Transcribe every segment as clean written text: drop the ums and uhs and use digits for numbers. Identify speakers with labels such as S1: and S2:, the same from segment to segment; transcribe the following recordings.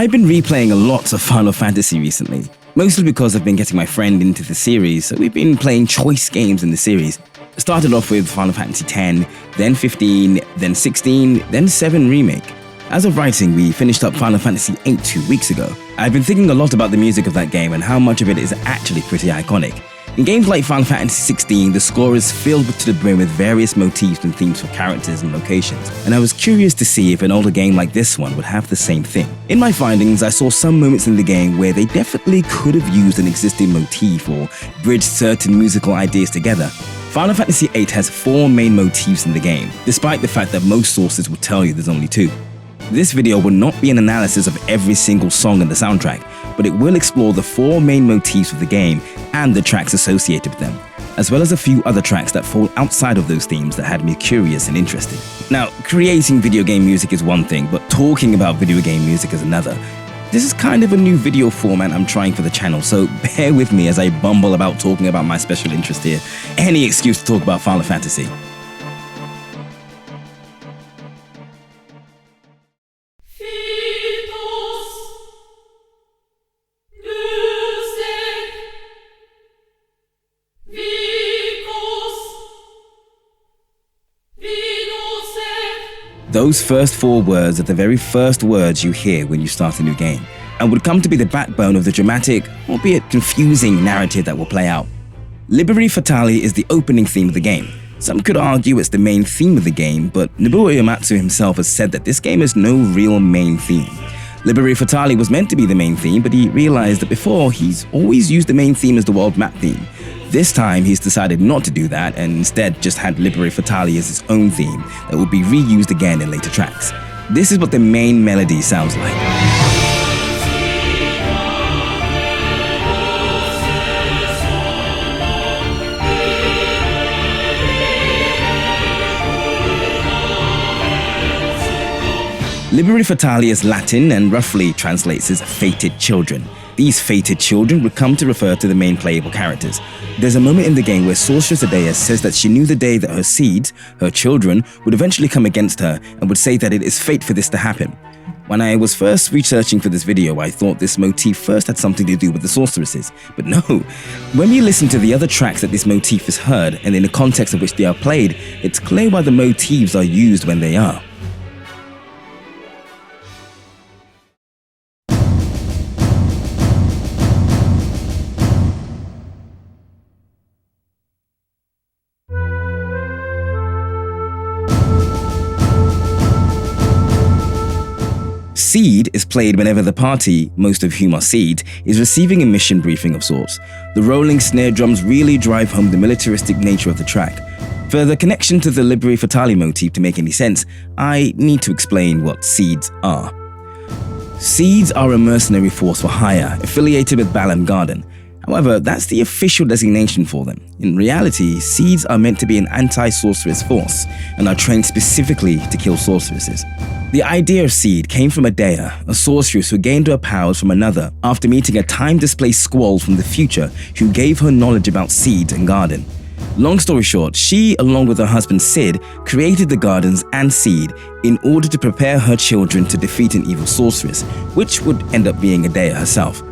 S1: I've been replaying a lot of Final Fantasy recently, mostly because I've been getting my friend into the series, so we've been playing choice games in the series. Started off with Final Fantasy X, then 15, then 16, then 7 Remake. As of writing, we finished up Final Fantasy VIII 2 weeks ago. I've been thinking a lot about the music of that game and how much of it is actually pretty iconic. In games like Final Fantasy XVI, the score is filled to the brim with various motifs and themes for characters and locations, and I was curious to see if an older game like this one would have the same thing. In my findings, I saw some moments in the game where they definitely could have used an existing motif or bridged certain musical ideas together. Final Fantasy VIII has 4 main motifs in the game, despite the fact that most sources will tell you there's only 2. This video will not be an analysis of every single song in the soundtrack, but it will explore the 4 main motifs of the game and the tracks associated with them, as well as a few other tracks that fall outside of those themes that had me curious and interested. Now, creating video game music is one thing, but talking about video game music is another. This is kind of a new video format I'm trying for the channel, so bear with me as I bumble about talking about my special interest here. Any excuse to talk about Final Fantasy. Those first 4 words are the very first words you hear when you start a new game, and would come to be the backbone of the dramatic, albeit confusing narrative that will play out. Liberi Fatali is the opening theme of the game. Some could argue it's the main theme of the game, but Nobuo Uematsu himself has said that this game has no real main theme. Liberi Fatali was meant to be the main theme, but he realized that before he's always used the main theme as the world map theme. This time, he's decided not to do that and instead just had Liberi Fatali as its own theme that would be reused again in later tracks. This is what the main melody sounds like. Liberi Fatali is Latin and roughly translates as fated children. These fated children would come to refer to the main playable characters. There's a moment in the game where Sorceress Adea says that she knew the day that her seeds, her children, would eventually come against her and would say that it is fate for this to happen. When I was first researching for this video, I thought this motif first had something to do with the sorceresses, but no. When we listen to the other tracks that this motif is heard and in the context of which they are played, it's clear why the motifs are used when they are. Seed is played whenever the party, most of whom are Seed, is receiving a mission briefing of sorts. The rolling snare drums really drive home the militaristic nature of the track. For the connection to the Liberi Fatali motif to make any sense, I need to explain what Seeds are. Seeds are a mercenary force for hire, affiliated with Balam Garden. However, that's the official designation for them. In reality, Seeds are meant to be an anti-sorceress force, and are trained specifically to kill sorceresses. The idea of Seed came from Adea, a sorceress who gained her powers from another after meeting a time-displaced squall from the future who gave her knowledge about Seed and Garden. Long story short, she, along with her husband Sid, created the Gardens and Seed in order to prepare her children to defeat an evil sorceress, which would end up being Adea herself.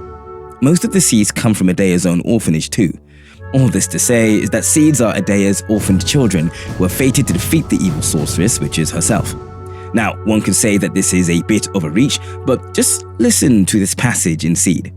S1: Most of the seeds come from Adea's own orphanage too. All this to say is that Seeds are Adea's orphaned children who are fated to defeat the evil sorceress, which is herself. Now, one could say that this is a bit of a reach, but just listen to this passage in Seed.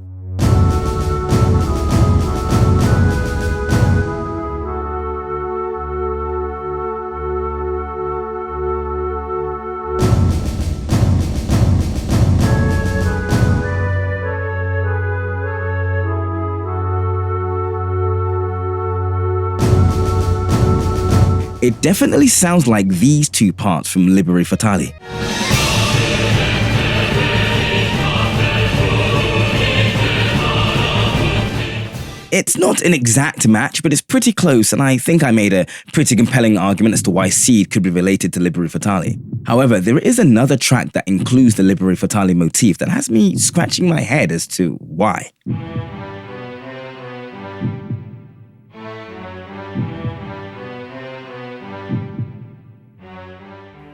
S1: It definitely sounds like these 2 parts from Liberi Fatali. It's not an exact match, but it's pretty close, and I think I made a pretty compelling argument as to why Seed could be related to Liberi Fatali. However, there is another track that includes the Liberi Fatali motif that has me scratching my head as to why.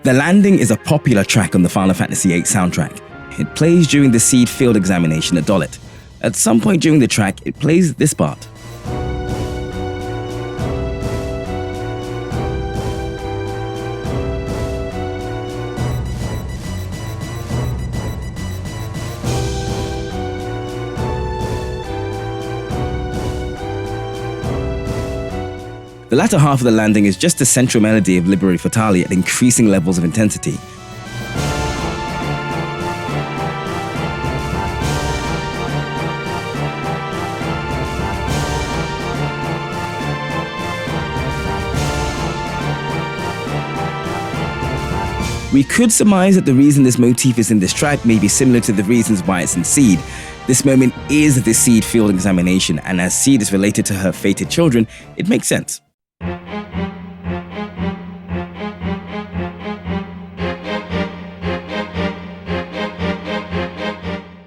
S1: The Landing is a popular track on the Final Fantasy VIII soundtrack. It plays during the seed field examination at Dollet. At some point during the track, it plays this part. The latter half of the landing is just the central melody of Liberi Fatali at increasing levels of intensity. We could surmise that the reason this motif is in this track may be similar to the reasons why it's in Seed. This moment is the Seed field examination, and as Seed is related to her fated children, it makes sense.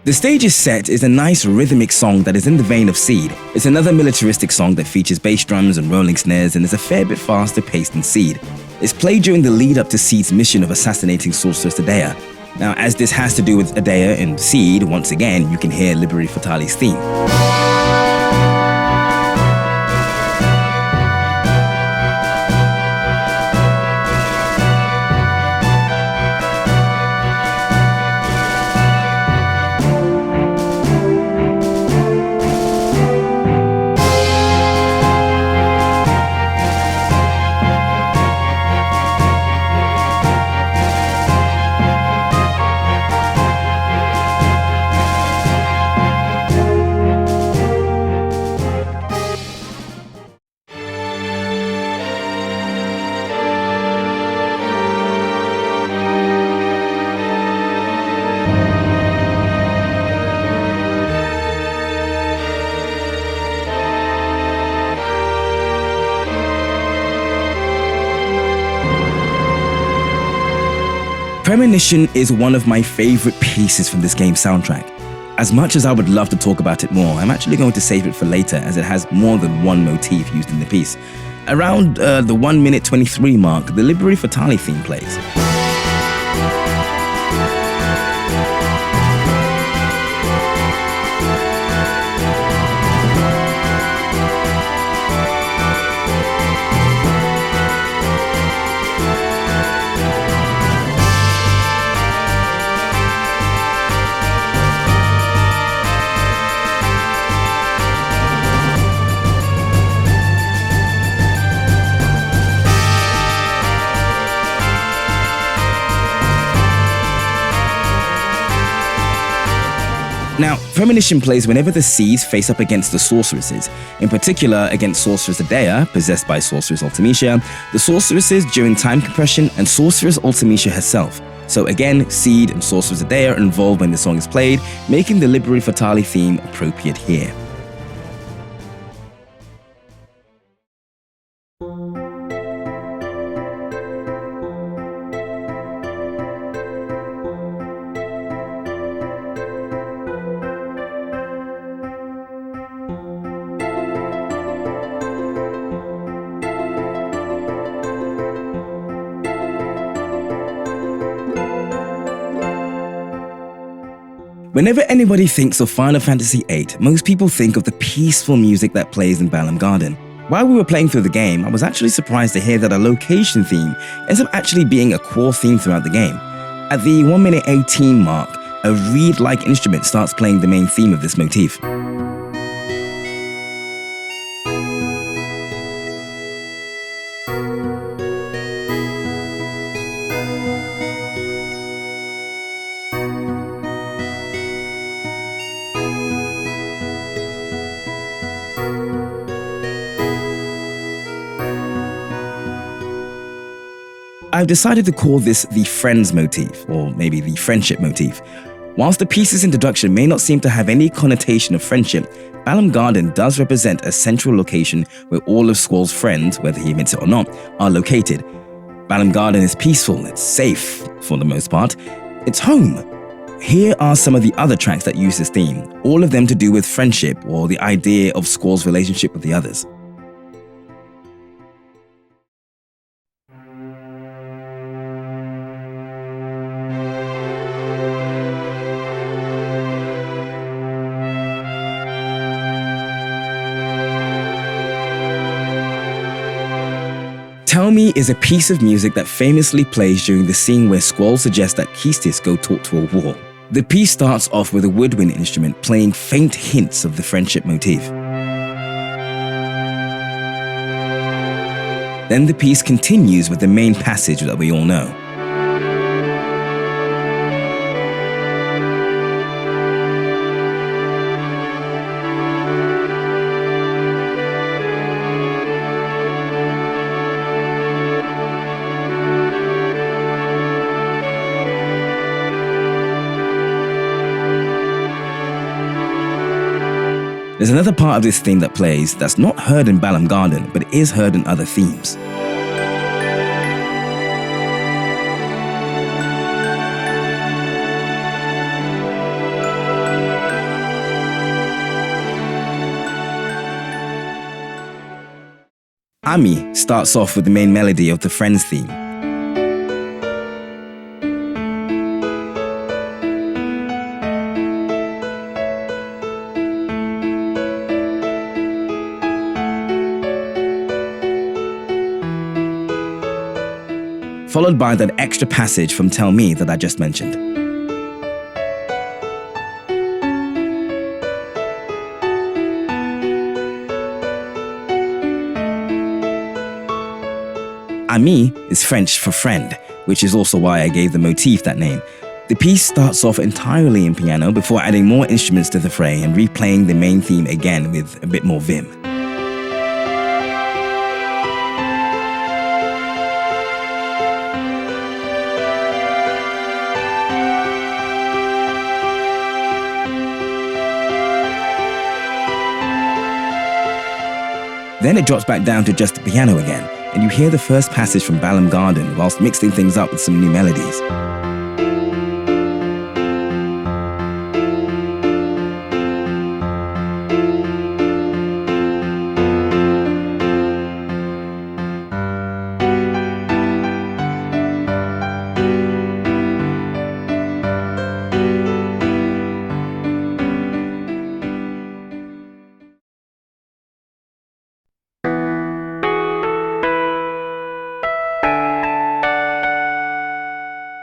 S1: The Stage's Set is a nice rhythmic song that is in the vein of Seed. It's another militaristic song that features bass drums and rolling snares and is a fair bit faster paced than Seed. It's played during the lead up to Seed's mission of assassinating Sorceress Adea. Now, as this has to do with Adea and Seed, once again, you can hear Liberi Fatali's theme. Premonition is one of my favorite pieces from this game's soundtrack. As much as I would love to talk about it more, I'm actually going to save it for later as it has more than one motif used in the piece. Around the 1 minute 23 mark, the Liberi Fatali theme plays. Now, Premonition plays whenever the seeds face up against the sorceresses, in particular against Sorceress Adea, possessed by Sorceress Ultimecia, the sorceresses during time compression, and Sorceress Ultimecia herself. So again, Seed and Sorceress Adea are involved when the song is played, making the Liberi Fatali theme appropriate here. Whenever anybody thinks of Final Fantasy VIII, most people think of the peaceful music that plays in Balamb Garden. While we were playing through the game, I was actually surprised to hear that a location theme ends up actually being a core theme throughout the game. At the 1 minute 18 mark, a reed-like instrument starts playing the main theme of this motif. I've decided to call this the Friends motif, or maybe the Friendship motif. Whilst the piece's introduction may not seem to have any connotation of friendship, Balamb Garden does represent a central location where all of Squall's friends, whether he admits it or not, are located. Balamb Garden is peaceful, it's safe, for the most part. It's home. Here are some of the other tracks that use this theme, all of them to do with friendship or the idea of Squall's relationship with the others. Tell Me is a piece of music that famously plays during the scene where Squall suggests that Keistis go talk to a wall. The piece starts off with a woodwind instrument playing faint hints of the friendship motif. Then the piece continues with the main passage that we all know. There's another part of this theme that plays that's not heard in Balam Garden, but is heard in other themes. Ami starts off with the main melody of the Friends theme. Followed by that extra passage from Tell Me that I just mentioned. Ami is French for friend, which is also why I gave the motif that name. The piece starts off entirely in piano before adding more instruments to the fray and replaying the main theme again with a bit more vim. Then it drops back down to just the piano again, and you hear the first passage from Balam Garden whilst mixing things up with some new melodies.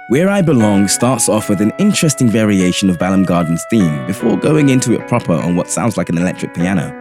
S1: Where I Belong starts off with an interesting variation of Balam Garden's theme before going into it proper on what sounds like an electric piano.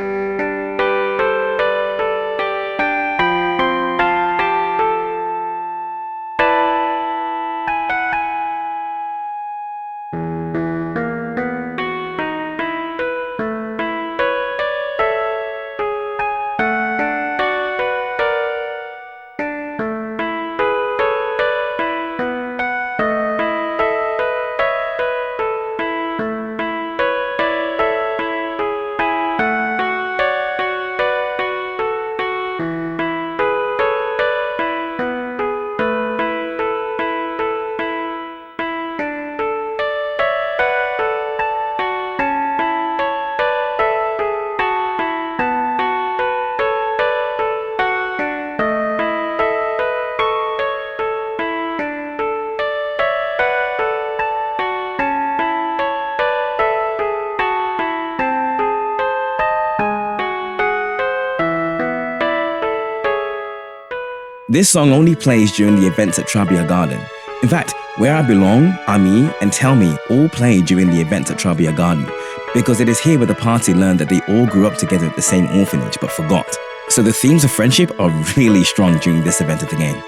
S1: This song only plays during the events at Trabia Garden. In fact, Where I Belong, Ami, and Tell Me all play during the events at Trabia Garden, because it is here where the party learned that they all grew up together at the same orphanage but forgot. So the themes of friendship are really strong during this event of the game.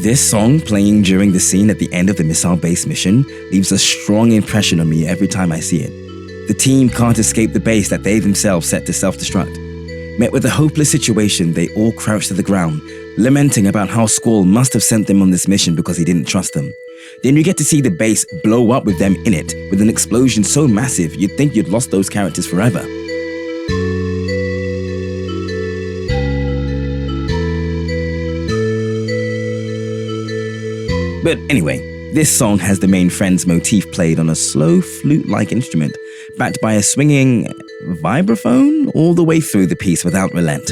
S1: This song playing during the scene at the end of the missile-based mission leaves a strong impression on me every time I see it. The team can't escape the base that they themselves set to self-destruct. Met with a hopeless situation, they all crouch to the ground, lamenting about how Squall must have sent them on this mission because he didn't trust them. Then you get to see the base blow up with them in it, with an explosion so massive you'd think you'd lost those characters forever. But anyway, this song has the main Friends motif played on a slow flute-like instrument, backed by a swinging vibraphone all the way through the piece without relent.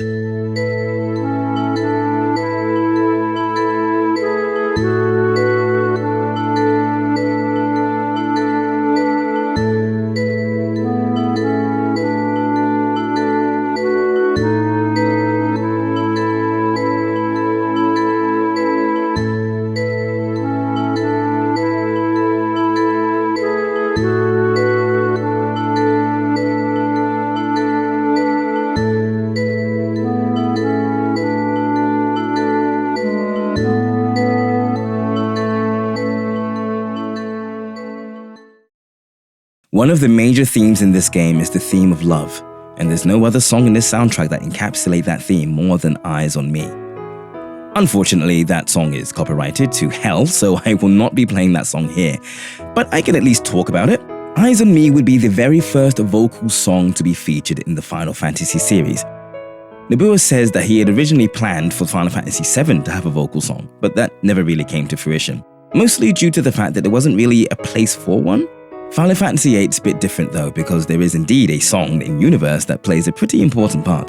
S1: One of the major themes in this game is the theme of love, and there's no other song in this soundtrack that encapsulates that theme more than Eyes on Me. Unfortunately, that song is copyrighted to hell, so I will not be playing that song here, but I can at least talk about it. Eyes on Me would be the very first vocal song to be featured in the Final Fantasy series. Nobuo says that he had originally planned for Final Fantasy VII to have a vocal song, but that never really came to fruition, mostly due to the fact that there wasn't really a place for one. Final Fantasy VIII is a bit different though, because there is indeed a song in universe that plays a pretty important part.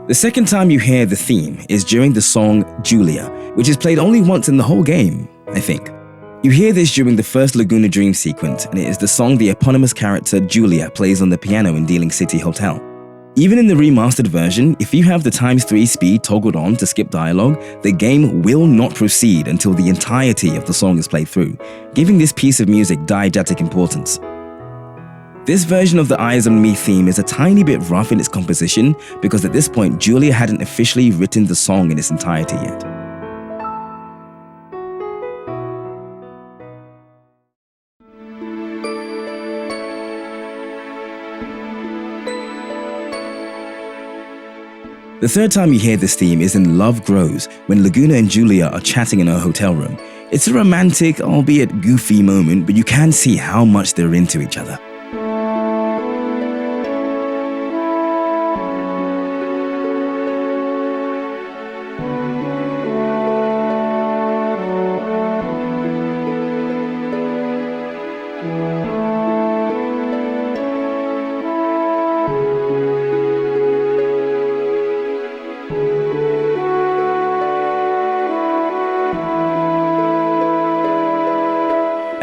S1: The second time you hear the theme is during the song Julia, which is played only once in the whole game, I think. You hear this during the first Laguna Dream sequence, and it is the song the eponymous character Julia plays on the piano in Dealing City Hotel. Even in the remastered version, if you have the ×3 speed toggled on to skip dialogue, the game will not proceed until the entirety of the song is played through, giving this piece of music diegetic importance. This version of the Eyes on Me theme is a tiny bit rough in its composition because at this point Julia hadn't officially written the song in its entirety yet. The third time you hear this theme is in Love Grows, when Laguna and Julia are chatting in her hotel room. It's a romantic, albeit goofy moment, but you can see how much they're into each other.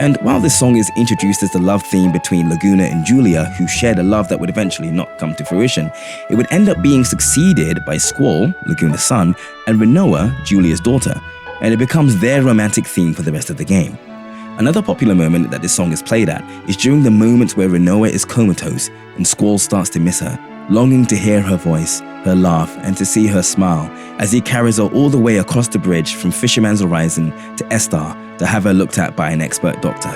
S1: And while this song is introduced as the love theme between Laguna and Julia, who shared a love that would eventually not come to fruition, it would end up being succeeded by Squall, Laguna's son, and Rinoa, Julia's daughter, and it becomes their romantic theme for the rest of the game. Another popular moment that this song is played at is during the moments where Rinoa is comatose and Squall starts to miss her, longing to hear her voice, her laugh, and to see her smile as he carries her all the way across the bridge from Fisherman's Horizon to Estar to have her looked at by an expert doctor.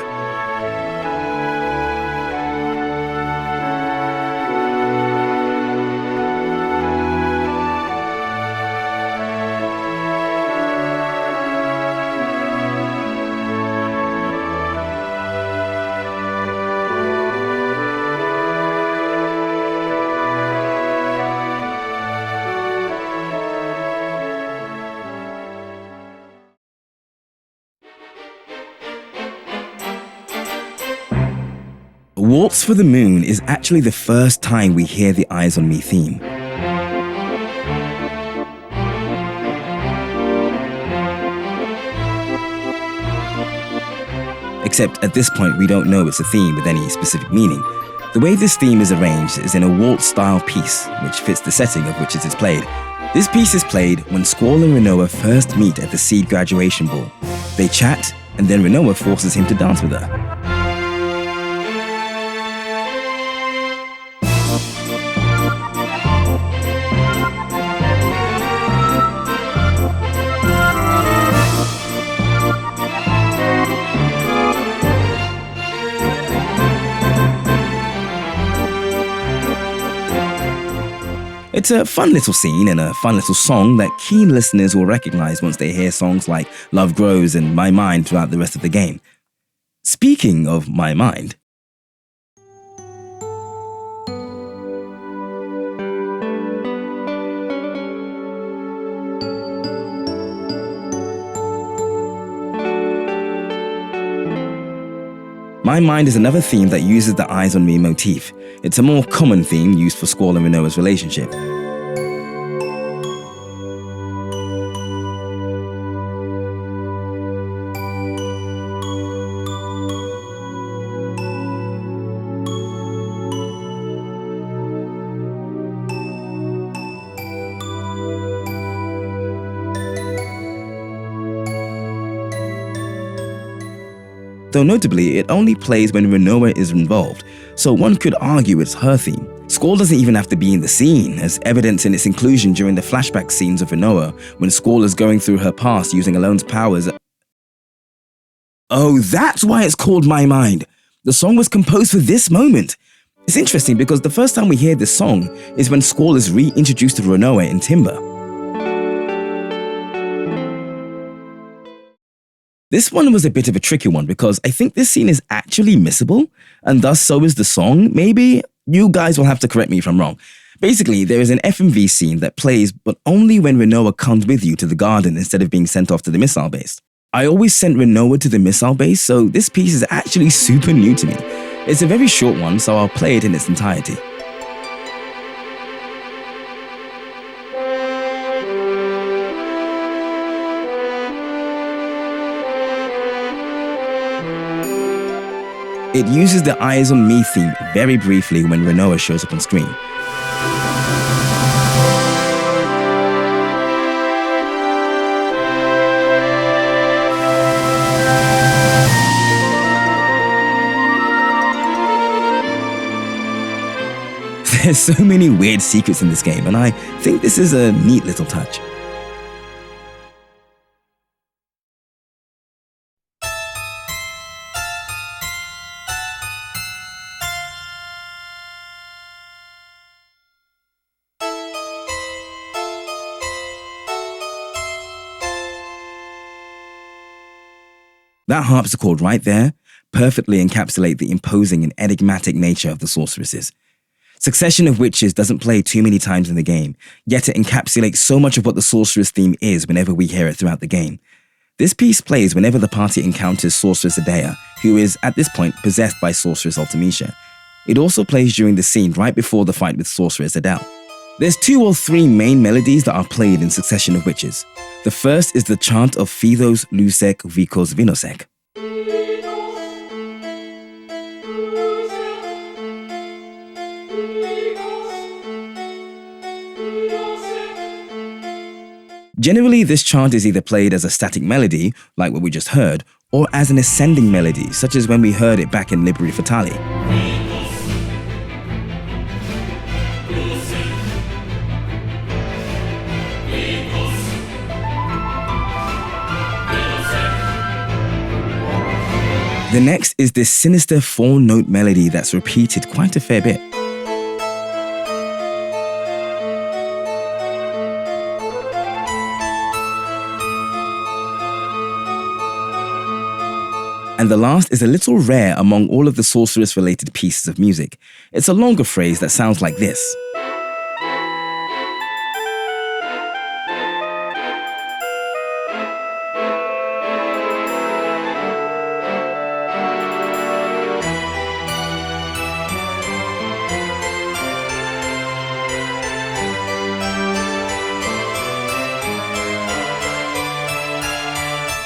S1: Waltz for the Moon is actually the first time we hear the Eyes on Me theme. Except at this point we don't know it's a theme with any specific meaning. The way this theme is arranged is in a waltz-style piece, which fits the setting of which it is played. This piece is played when Squall and Rinoa first meet at the Seed graduation ball. They chat, and then Rinoa forces him to dance with her. It's a fun little scene and a fun little song that keen listeners will recognize once they hear songs like Love Grows and My Mind throughout the rest of the game. Speaking of My Mind, My Mind is another theme that uses the Eyes on Me motif. It's a more common theme used for Squall and Rinoa's relationship. Though notably, it only plays when Rinoa is involved, so one could argue it's her theme. Squall doesn't even have to be in the scene, as evidence in its inclusion during the flashback scenes of Rinoa, when Squall is going through her past using Alone's powers. Oh, that's why it's called My Mind. The song was composed for this moment. It's interesting because the first time we hear this song is when Squall is reintroduced to Rinoa in Timber. This one was a bit of a tricky one because I think this scene is actually missable, and thus so is the song. Maybe you guys will have to correct me if I'm wrong. Basically, there is an FMV scene that plays, but only when Rinoa comes with you to the garden instead of being sent off to the missile base. I always sent Rinoa to the missile base, so this piece is actually super new to me. It's a very short one, so I'll play it in its entirety. It uses the Eyes on Me theme very briefly when Rinoa shows up on screen. There's so many weird secrets in this game, and I think this is a neat little touch. That harpsichord right there perfectly encapsulates the imposing and enigmatic nature of the sorceresses. Succession of Witches doesn't play too many times in the game, yet it encapsulates so much of what the sorceress theme is whenever we hear it throughout the game. This piece plays whenever the party encounters Sorceress Adea, who is, at this point, possessed by Sorceress Ultimecia. It also plays during the scene right before the fight with Sorceress Adele. There's 2 or 3 main melodies that are played in Succession of Witches. The first is the chant of Phthos Lusek Vikos Vinosek. Generally, this chant is either played as a static melody, like what we just heard, or as an ascending melody, such as when we heard it back in Liberi Fatali. The next is this sinister 4-note melody that's repeated quite a fair bit. And the last is a little rare among all of the sorceress-related pieces of music. It's a longer phrase that sounds like this.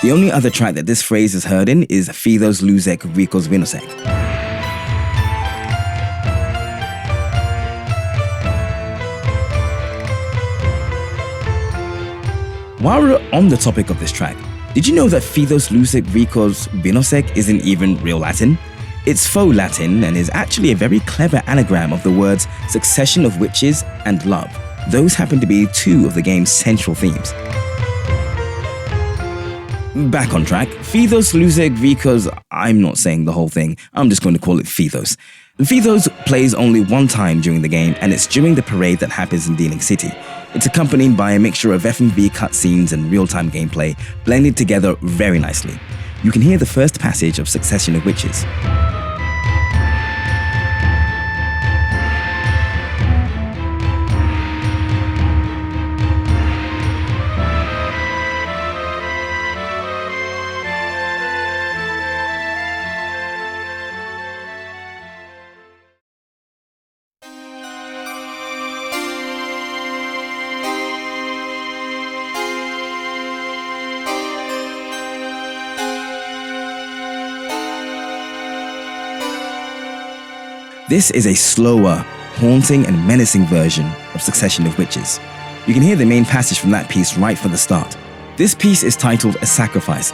S1: The only other track that this phrase is heard in is Phthos Lusek Vikos Vinosek. While we're on the topic of this track, did you know that Phthos Lusek Vikos Vinosek isn't even real Latin? It's faux Latin and is actually a very clever anagram of the words Succession of Witches and Love. Those happen to be 2 of the game's central themes. Back on track, Phthos Lusek Vikos, I'm not saying the whole thing, I'm just going to call it Phthos. Phthos plays only one time during the game, and it's during the parade that happens in Dealing City. It's accompanied by a mixture of FMV cutscenes and real-time gameplay, blended together very nicely. You can hear the first passage of Succession of Witches. This is a slower, haunting and menacing version of Succession of Witches. You can hear the main passage from that piece right from the start. This piece is titled A Sacrifice.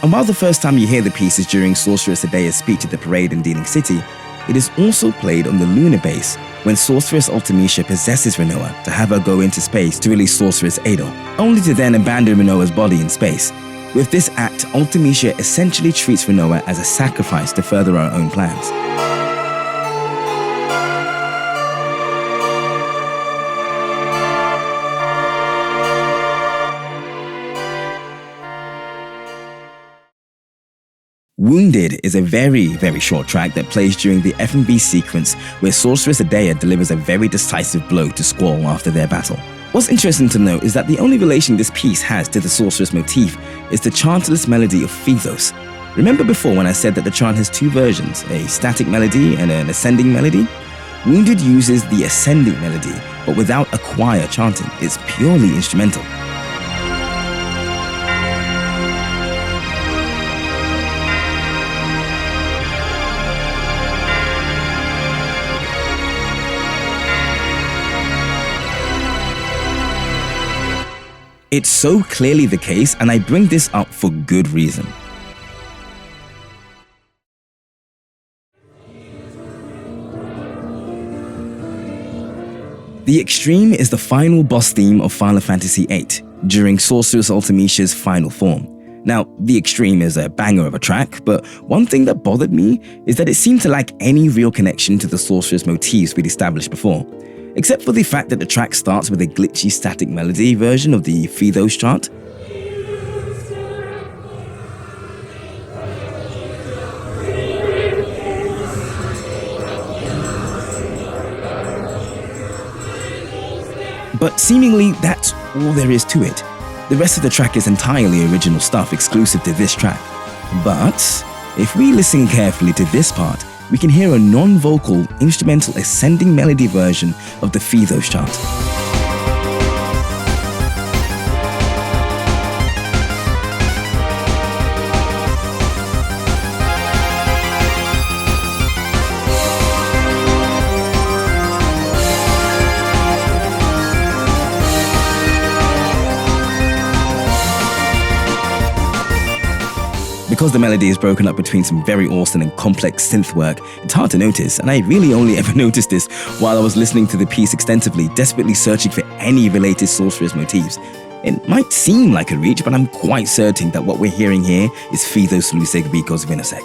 S1: And while the first time you hear the piece is during Sorceress Adea's speech at the parade in Dealing City, It is also played on the lunar base when Sorceress Ultimecia possesses Rinoa to have her go into space to release Sorceress Adel, only to then abandon Rinoa's body in space. With this act, Ultimecia essentially treats Rinoa as a sacrifice to further her own plans. Wounded is a very short track that plays during the F&B sequence where Sorceress Adea delivers a very decisive blow to Squall after their battle. What's interesting to note is that the only relation this piece has to the Sorceress motif is the chantless melody of Phaethos. Remember before when I said that the chant has two versions, a static melody and an ascending melody? Wounded uses the ascending melody, but without a choir chanting. It's purely instrumental. It's so clearly the case, and I bring this up for good reason. The Extreme is the final boss theme of Final Fantasy VIII, during Sorceress Ultimecia's final form. Now, The Extreme is a banger of a track, but one thing that bothered me is that it seemed to lack any real connection to the Sorceress motifs we'd established before. Except for the fact that the track starts with a glitchy static melody version of the Phaethos chant. But seemingly that's all there is to it. The rest of the track is entirely original stuff exclusive to this track. But if we listen carefully to this part, we can hear a non-vocal, instrumental ascending melody version of the Phaethos chant. Because the melody is broken up between some very awesome and complex synth work, it's hard to notice, and I really only ever noticed this while I was listening to the piece extensively, desperately searching for any related Sorceress motifs. It might seem like a reach, but I'm quite certain that what we're hearing here is Phaethos Luseg Ricos Vinosec.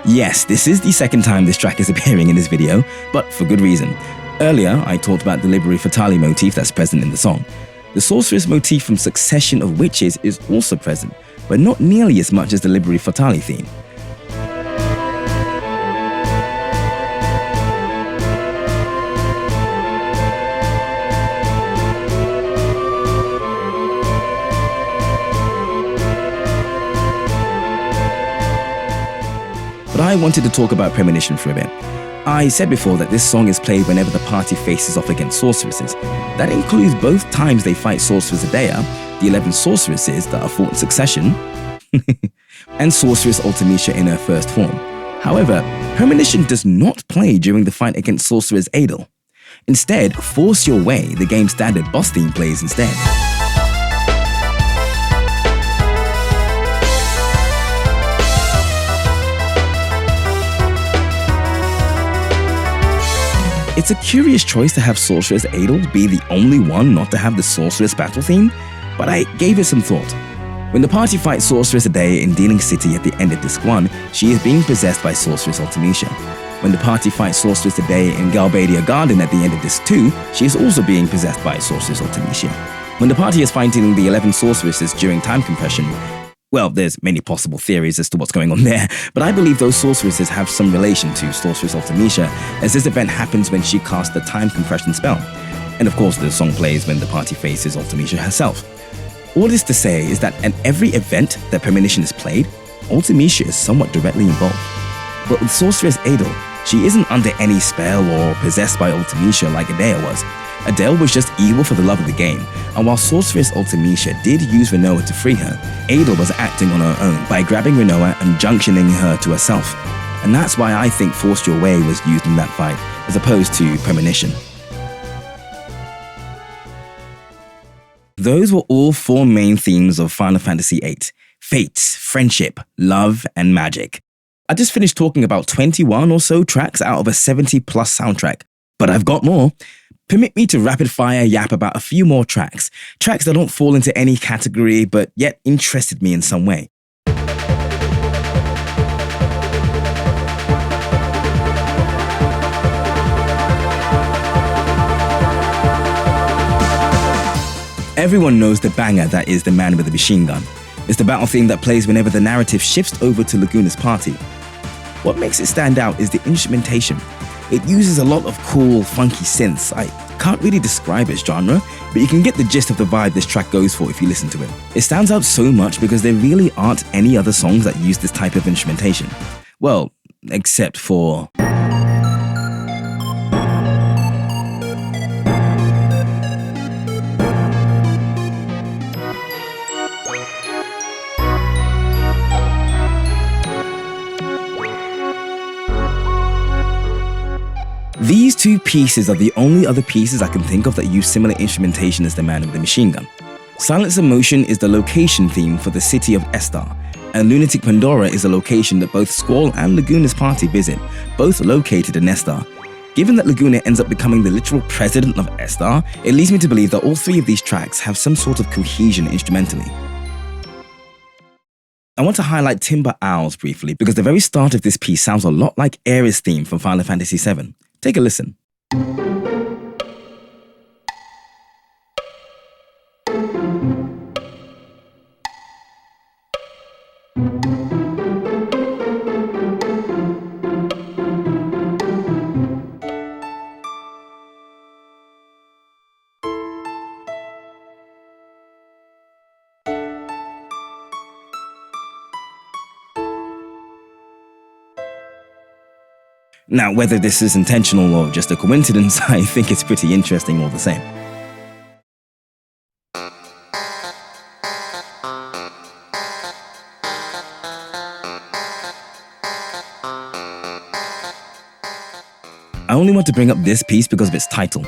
S1: Yes, this is the second time this track is appearing in this video, but for good reason. Earlier, I talked about the Liberi Fatali motif that's present in the song. The Sorceress motif from Succession of Witches is also present, but not nearly as much as the Liberi Fatali theme. But I wanted to talk about Premonition for a bit. I said before that this song is played whenever the party faces off against sorceresses. That includes both times they fight Sorceress Adea, the 11 sorceresses that are fought in succession, and Sorceress Ultimecia in her first form. However, Premonition does not play during the fight against Sorceress Adel. Instead, Force Your Way, the game's standard boss theme, plays instead. It's a curious choice to have Sorceress Adel be the only one not to have the Sorceress battle theme, but I gave it some thought. When the party fights Sorceress Adea in Dealing City at the end of Disc 1, she is being possessed by Sorceress Ultimecia. When the party fights Sorceress Adea in Galbadia Garden at the end of Disc 2, she is also being possessed by Sorceress Ultimecia. When the party is fighting the 11 sorceresses during time compression, well, there's many possible theories as to what's going on there, but I believe those sorceresses have some relation to Sorceress Ultimecia, as this event happens when she casts the time compression spell. And of course, the song plays when the party faces Ultimecia herself. All this to say is that at every event that Premonition is played, Ultimecia is somewhat directly involved. But with Sorceress Adele, she isn't under any spell or possessed by Ultimecia like Adele was. Adele was just evil for the love of the game, and while Sorceress Ultimecia did use Rinoa to free her, Adele was acting on her own by grabbing Rinoa and junctioning her to herself. And that's why I think Force Your Way was used in that fight, as opposed to Premonition. Those were all four main themes of Final Fantasy VIII: fate, friendship, love, and magic. I just finished talking about 21 or so tracks out of a 70-plus soundtrack, but I've got more. Permit me to rapid-fire yap about a few more tracks that don't fall into any category but yet interested me in some way. Everyone knows the banger that is The Man with the Machine Gun. It's the battle theme that plays whenever the narrative shifts over to Laguna's party. What makes it stand out is the instrumentation. It uses a lot of cool, funky synths. I can't really describe its genre, but you can get the gist of the vibe this track goes for if you listen to it. It stands out so much because there really aren't any other songs that use this type of instrumentation. Well, except for... These two pieces are the only other pieces I can think of that use similar instrumentation as The Man with the Machine Gun. Silence of Motion is the location theme for the city of Estar, and Lunatic Pandora is a location that both Squall and Laguna's party visit, both located in Estar. Given that Laguna ends up becoming the literal president of Estar, it leads me to believe that all three of these tracks have some sort of cohesion instrumentally. I want to highlight Timber Owls briefly because the very start of this piece sounds a lot like Ares' theme from Final Fantasy VII. Take a listen. Now, whether this is intentional or just a coincidence, I think it's pretty interesting all the same. I only want to bring up this piece because of its title.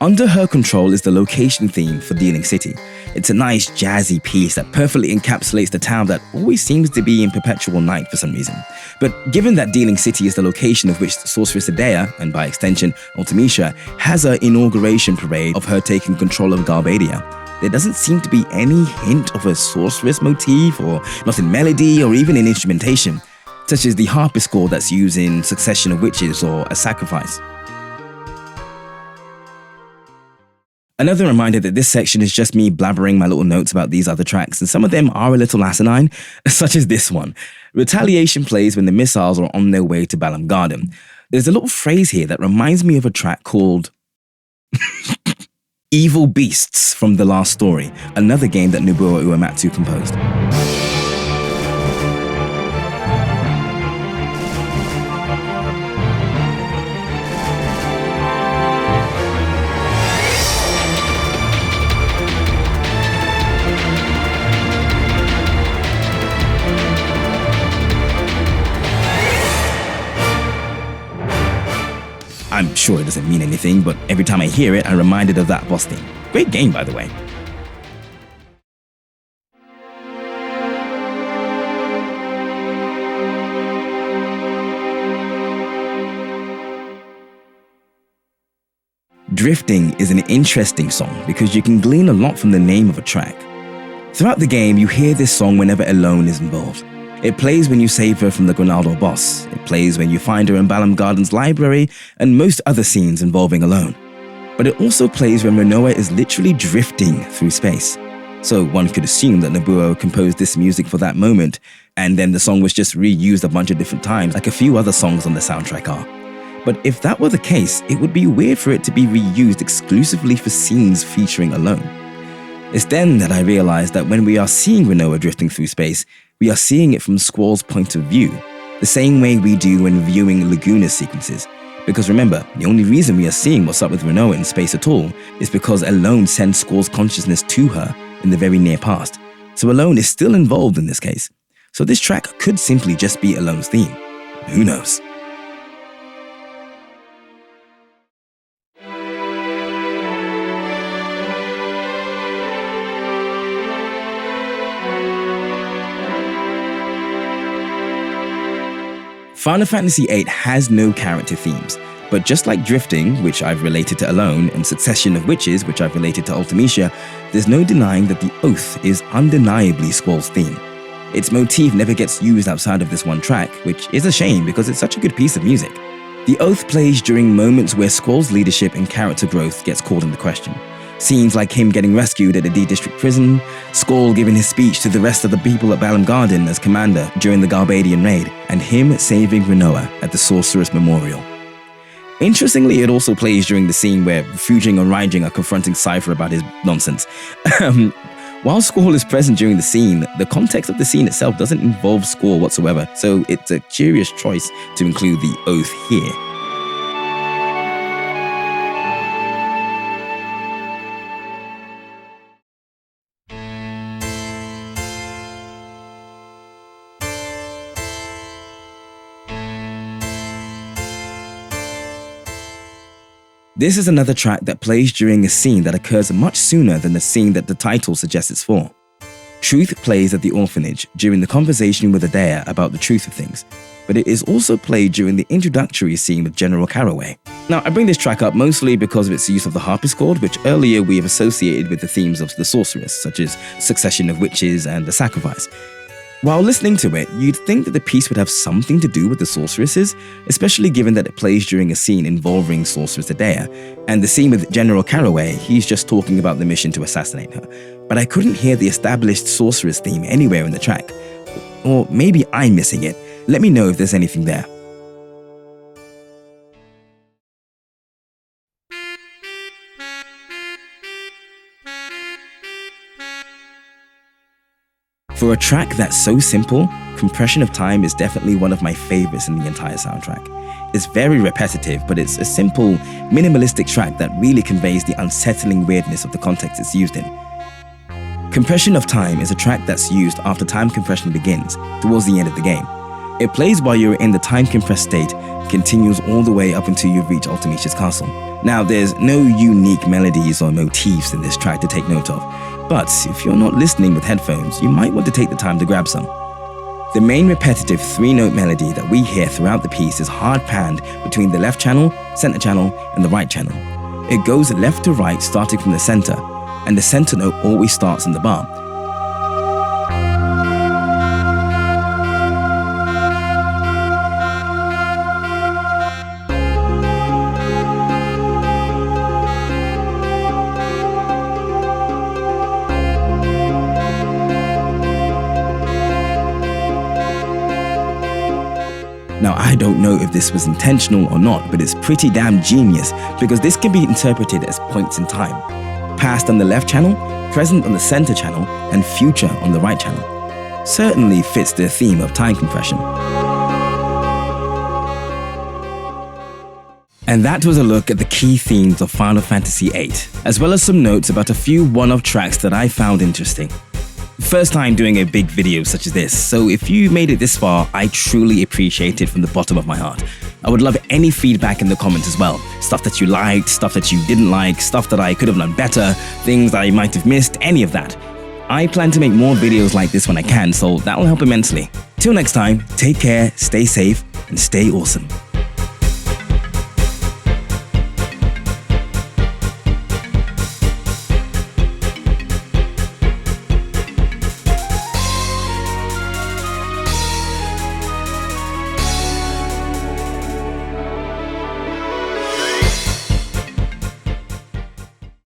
S1: Under Her Control is the location theme for Dealing City. It's a nice jazzy piece that perfectly encapsulates the town that always seems to be in perpetual night for some reason. But given that Dealing City is the location of which Sorceress Adea, and by extension Ultimecia, has her inauguration parade of her taking control of Galbadia, there doesn't seem to be any hint of a sorceress motif, or not in melody or even in instrumentation, such as the harpsichord that's used in Succession of Witches or A Sacrifice. Another reminder that this section is just me blabbering my little notes about these other tracks, and some of them are a little asinine, such as this one. Retaliation plays when the missiles are on their way to Balam Garden. There's a little phrase here that reminds me of a track called Evil Beasts from The Last Story, another game that Nobuo Uematsu composed. I'm sure it doesn't mean anything, but every time I hear it, I'm reminded of that boss theme. Great game, by the way. Drifting is an interesting song because you can glean a lot from the name of a track. Throughout the game, you hear this song whenever Alone is involved. It plays when you save her from the Grinaldo boss. It plays when you find her in Balam Garden's library and most other scenes involving Alone. But it also plays when Rinoa is literally drifting through space. So one could assume that Nobuo composed this music for that moment, and then the song was just reused a bunch of different times like a few other songs on the soundtrack are. But if that were the case, it would be weird for it to be reused exclusively for scenes featuring Alone. It's then that I realized that when we are seeing Rinoa drifting through space, we are seeing it from Squall's point of view, the same way we do when viewing Laguna sequences. Because remember, the only reason we are seeing what's up with Rinoa in space at all is because Alone sends Squall's consciousness to her in the very near past. So Alone is still involved in this case. So this track could simply just be Alone's theme. Who knows? Final Fantasy VIII has no character themes, but just like Drifting, which I've related to Alone, and Succession of Witches, which I've related to Ultimecia, there's no denying that the Oath is undeniably Squall's theme. Its motif never gets used outside of this one track, which is a shame because it's such a good piece of music. The Oath plays during moments where Squall's leadership and character growth gets called into question. Scenes like him getting rescued at the D-District prison, Squall giving his speech to the rest of the people at Balam Garden as commander during the Garbadian raid, and him saving Rinoa at the Sorceress Memorial. Interestingly, it also plays during the scene where Fujing and Raijing are confronting Cypher about his nonsense. While Squall is present during the scene, the context of the scene itself doesn't involve Squall whatsoever, so it's a curious choice to include the Oath here. This is another track that plays during a scene that occurs much sooner than the scene that the title suggests it's for. Truth plays at the orphanage during the conversation with Adair about the truth of things, but it is also played during the introductory scene with General Caraway. Now, I bring this track up mostly because of its use of the harpsichord, which earlier we have associated with the themes of the Sorceress, such as Succession of Witches and The Sacrifice. While listening to it, you'd think that the piece would have something to do with the sorceresses, especially given that it plays during a scene involving Sorceress Adair, and the scene with General Caraway, he's just talking about the mission to assassinate her. But I couldn't hear the established sorceress theme anywhere in the track. Or maybe I'm missing it. Let me know if there's anything there. For a track that's so simple, Compression of Time is definitely one of my favorites in the entire soundtrack. It's very repetitive, but it's a simple, minimalistic track that really conveys the unsettling weirdness of the context it's used in. Compression of Time is a track that's used after time compression begins, towards the end of the game. It plays while you're in the time-compressed state, and continues all the way up until you reach Ultimecia's castle. Now, there's no unique melodies or motifs in this track to take note of, but if you're not listening with headphones, you might want to take the time to grab some. The main repetitive 3-note melody that we hear throughout the piece is hard-panned between the left channel, center channel, and the right channel. It goes left to right starting from the center, and the center note always starts in the bar. Now, I don't know if this was intentional or not, but it's pretty damn genius because this can be interpreted as points in time. Past on the left channel, present on the center channel, and future on the right channel. Certainly fits the theme of time compression. And that was a look at the key themes of Final Fantasy VIII, as well as some notes about a few one-off tracks that I found interesting. First time doing a big video such as this, so if you made it this far, I truly appreciate it from the bottom of my heart. I would love any feedback in the comments as well. Stuff that you liked, stuff that you didn't like, stuff that I could have done better, things I might have missed, any of that. I plan to make more videos like this when I can, so that will help immensely. Till next time, take care, stay safe, and stay awesome.